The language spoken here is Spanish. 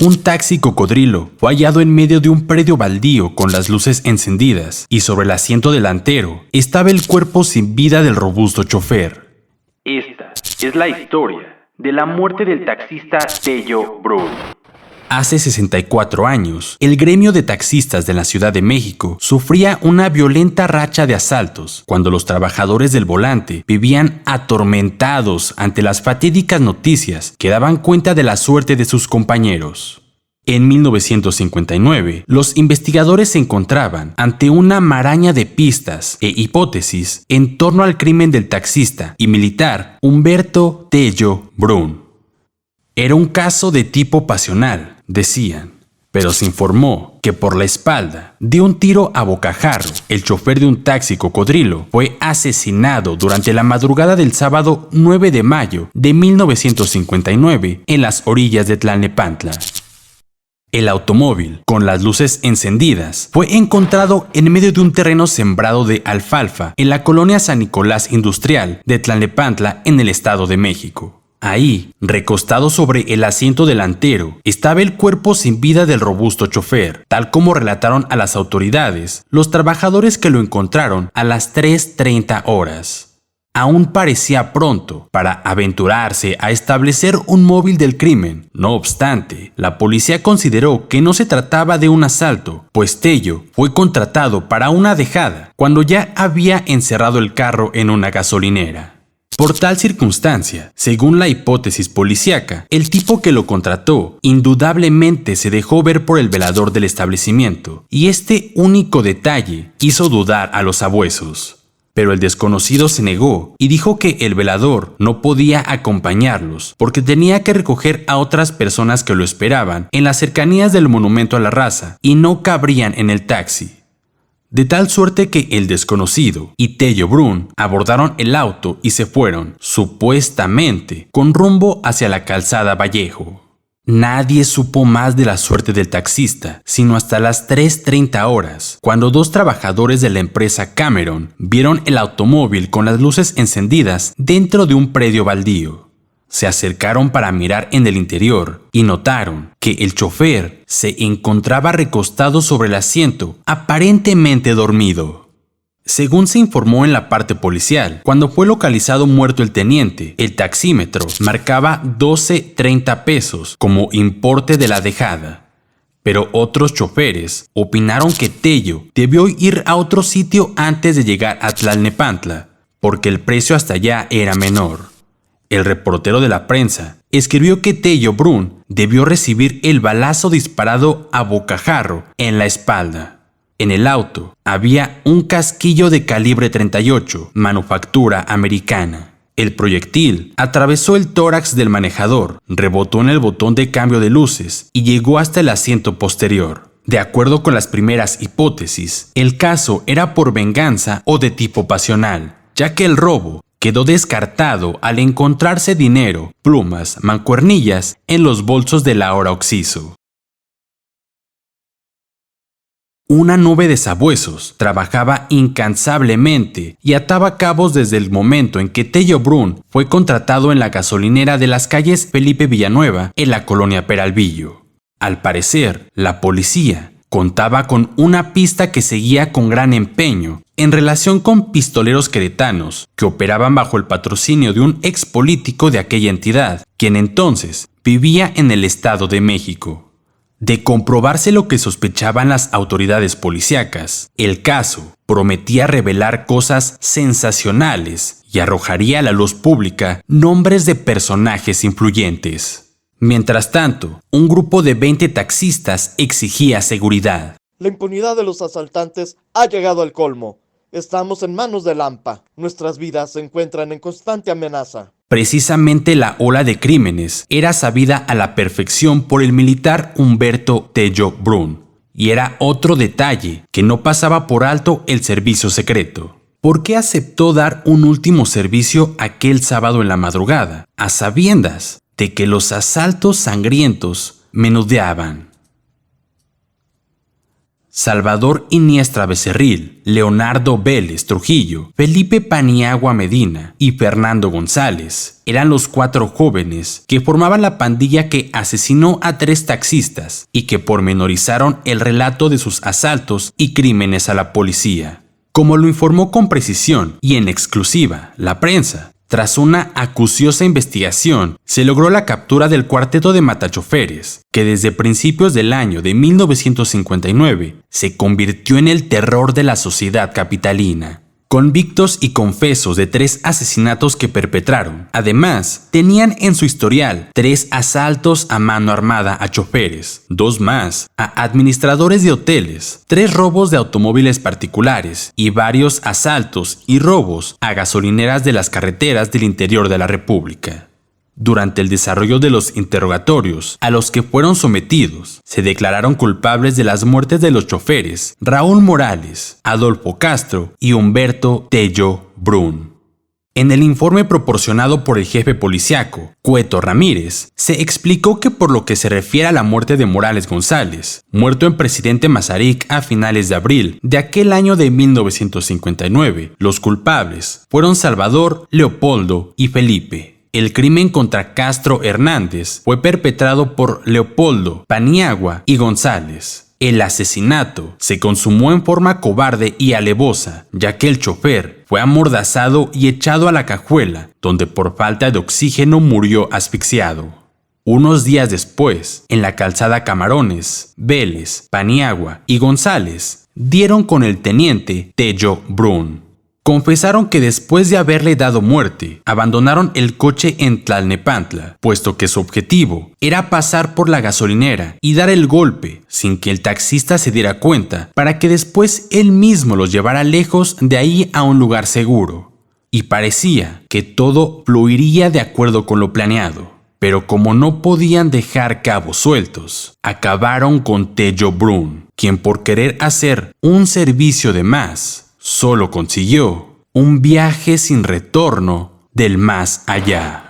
Un taxi cocodrilo fue hallado en medio de un predio baldío con las luces encendidas y sobre el asiento delantero estaba el cuerpo sin vida del robusto chofer. Esta es la historia de la muerte del taxista Tello Brun. Hace 64 años, el gremio de taxistas de la Ciudad de México sufría una violenta racha de asaltos cuando los trabajadores del volante vivían atormentados ante las fatídicas noticias que daban cuenta de la suerte de sus compañeros. En 1959, los investigadores se encontraban ante una maraña de pistas e hipótesis en torno al crimen del taxista y militar Humberto Tello Brun. Era un caso de tipo pasional, decían, pero se informó que por la espalda, de un tiro a bocajarro, el chofer de un taxi cocodrilo fue asesinado durante la madrugada del sábado 9 de mayo de 1959 en las orillas de Tlalnepantla. El automóvil, con las luces encendidas, fue encontrado en medio de un terreno sembrado de alfalfa en la colonia San Nicolás Industrial de Tlalnepantla en el Estado de México. Ahí, recostado sobre el asiento delantero, estaba el cuerpo sin vida del robusto chofer, tal como relataron a las autoridades los trabajadores que lo encontraron a las 3:30 horas. Aún parecía pronto para aventurarse a establecer un móvil del crimen. No obstante, la policía consideró que no se trataba de un asalto, pues Tello fue contratado para una dejada cuando ya había encerrado el carro en una gasolinera. Por tal circunstancia, según la hipótesis policíaca, el tipo que lo contrató indudablemente se dejó ver por el velador del establecimiento, y este único detalle hizo dudar a los sabuesos. Pero el desconocido se negó y dijo que el velador no podía acompañarlos porque tenía que recoger a otras personas que lo esperaban en las cercanías del Monumento a la Raza y no cabrían en el taxi. De tal suerte que el desconocido y Tello Brun abordaron el auto y se fueron, supuestamente, con rumbo hacia la calzada Vallejo. Nadie supo más de la suerte del taxista, sino hasta las 3:30 horas, cuando dos trabajadores de la empresa Cameron vieron el automóvil con las luces encendidas dentro de un predio baldío. Se acercaron para mirar en el interior y notaron que el chofer se encontraba recostado sobre el asiento, aparentemente dormido. Según se informó en la parte policial, cuando fue localizado muerto el teniente, el taxímetro marcaba 12.30 pesos como importe de la dejada. Pero otros choferes opinaron que Tello debió ir a otro sitio antes de llegar a Tlalnepantla, porque el precio hasta allá era menor. El reportero de la prensa escribió que Tello Brun debió recibir el balazo disparado a bocajarro en la espalda. En el auto había un casquillo de calibre 38, manufactura americana. El proyectil atravesó el tórax del manejador, rebotó en el botón de cambio de luces y llegó hasta el asiento posterior. De acuerdo con las primeras hipótesis, el caso era por venganza o de tipo pasional, ya que el robo quedó descartado al encontrarse dinero, plumas, mancuernillas en los bolsos del ahora occiso. Una nube de sabuesos trabajaba incansablemente y ataba cabos desde el momento en que Tello Brun fue contratado en la gasolinera de las calles Felipe Villanueva en la colonia Peralvillo. Al parecer, la policía contaba con una pista que seguía con gran empeño en relación con pistoleros queretanos que operaban bajo el patrocinio de un expolítico de aquella entidad, quien entonces vivía en el Estado de México. De comprobarse lo que sospechaban las autoridades policíacas, el caso prometía revelar cosas sensacionales y arrojaría a la luz pública nombres de personajes influyentes. Mientras tanto, un grupo de 20 taxistas exigía seguridad. La impunidad de los asaltantes ha llegado al colmo. Estamos en manos del AMPA. Nuestras vidas se encuentran en constante amenaza. Precisamente la ola de crímenes era sabida a la perfección por el militar Humberto Tello Brun. Y era otro detalle que no pasaba por alto el servicio secreto. ¿Por qué aceptó dar un último servicio aquel sábado en la madrugada, a sabiendas de que los asaltos sangrientos menudeaban? Salvador Iniestra Becerril, Leonardo Vélez Trujillo, Felipe Paniagua Medina y Fernando González eran los 4 jóvenes que formaban la pandilla que asesinó a 3 taxistas y que pormenorizaron el relato de sus asaltos y crímenes a la policía. Como lo informó con precisión y en exclusiva la prensa, tras una acuciosa investigación, se logró la captura del cuarteto de matachoferes, que desde principios del año de 1959 se convirtió en el terror de la sociedad capitalina. Convictos y confesos de 3 asesinatos que perpetraron. Además, tenían en su historial 3 asaltos a mano armada a choferes, 2 más a administradores de hoteles, 3 robos de automóviles particulares y varios asaltos y robos a gasolineras de las carreteras del interior de la República. Durante el desarrollo de los interrogatorios a los que fueron sometidos, se declararon culpables de las muertes de los choferes Raúl Morales, Adolfo Castro y Humberto Tello Brun. En el informe proporcionado por el jefe policiaco, Cueto Ramírez, se explicó que por lo que se refiere a la muerte de Morales González, muerto en Presidente Mazarik a finales de abril de aquel año de 1959, los culpables fueron Salvador, Leopoldo y Felipe. El crimen contra Castro Hernández fue perpetrado por Leopoldo, Paniagua y González. El asesinato se consumó en forma cobarde y alevosa, ya que el chofer fue amordazado y echado a la cajuela, donde por falta de oxígeno murió asfixiado. Unos días después, en la calzada Camarones, Vélez, Paniagua y González dieron con el teniente Tello Brun. Confesaron que después de haberle dado muerte, abandonaron el coche en Tlalnepantla, puesto que su objetivo era pasar por la gasolinera y dar el golpe sin que el taxista se diera cuenta, para que después él mismo los llevara lejos de ahí a un lugar seguro. Y parecía que todo fluiría de acuerdo con lo planeado. Pero como no podían dejar cabos sueltos, acabaron con Tello Brun, quien por querer hacer un servicio de más, solo consiguió un viaje sin retorno del más allá.